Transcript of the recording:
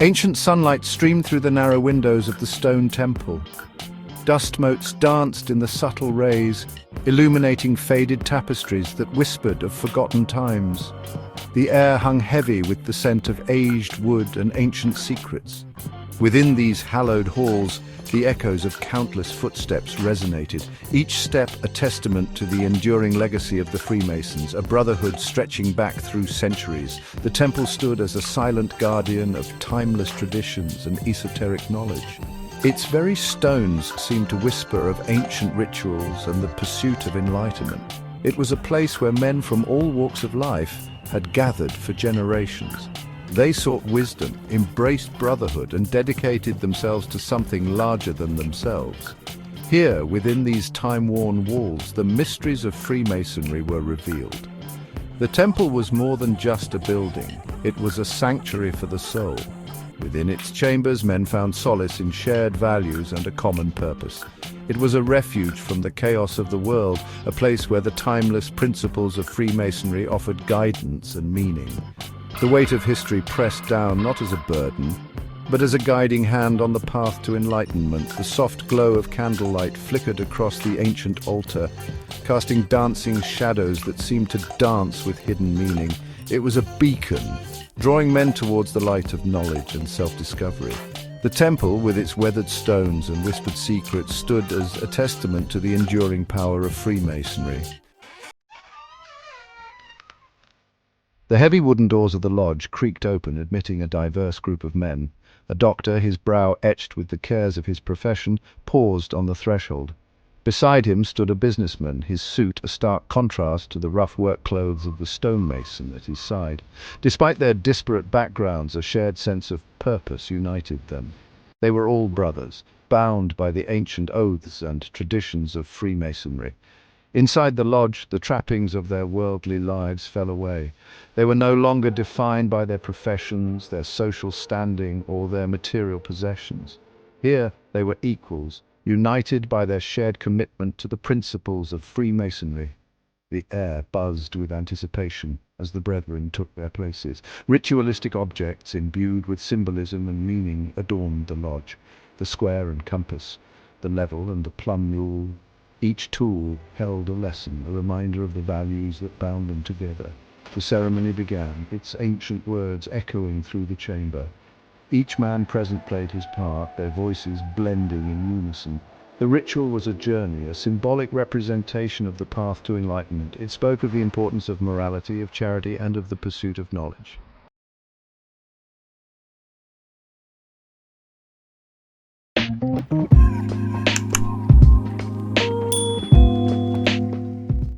Ancient sunlight streamed through the narrow windows of the stone temple. Dust motes danced in the subtle rays, illuminating faded tapestries that whispered of forgotten times. The air hung heavy with the scent of aged wood and ancient secrets. Within these hallowed halls, the echoes of countless footsteps resonated, each step a testament to the enduring legacy of the Freemasons, a brotherhood stretching back through centuries. The temple stood as a silent guardian of timeless traditions and esoteric knowledge. Its very stones seemed to whisper of ancient rituals and the pursuit of enlightenment. It was a place where men from all walks of life had gathered for generations. They sought wisdom, embraced brotherhood, and dedicated themselves to something larger than themselves. Here, within these time-worn walls, the mysteries of Freemasonry were revealed. The temple was more than just a building. It was a sanctuary for the soul. Within its chambers, men found solace in shared values and a common purpose. It was a refuge from the chaos of the world, a place where the timeless principles of Freemasonry offered guidance and meaning. The weight of history pressed down not as a burden, but as a guiding hand on the path to enlightenment. The soft glow of candlelight flickered across the ancient altar, casting dancing shadows that seemed to dance with hidden meaning. It was a beacon, drawing men towards the light of knowledge and self-discovery. The temple, with its weathered stones and whispered secrets, stood as a testament to the enduring power of Freemasonry. The heavy wooden doors of the lodge creaked open, admitting a diverse group of men. A doctor, his brow etched with the cares of his profession, paused on the threshold. Beside him stood a businessman, his suit a stark contrast to the rough work clothes of the stonemason at his side. Despite their disparate backgrounds, a shared sense of purpose united them. They were all brothers, bound by the ancient oaths and traditions of Freemasonry. Inside the lodge, the trappings of their worldly lives fell away. They were no longer defined by their professions, their social standing, or their material possessions. Here they were equals, united by their shared commitment to the principles of Freemasonry. The air buzzed with anticipation as the brethren took their places. Ritualistic objects imbued with symbolism and meaning adorned the lodge. The square and compass, the level and the plumb rule. Each tool held a lesson, a reminder of the values that bound them together. The ceremony began, its ancient words echoing through the chamber. Each man present played his part, their voices blending in unison. The ritual was a journey, a symbolic representation of the path to enlightenment. It spoke of the importance of morality, of charity, and of the pursuit of knowledge.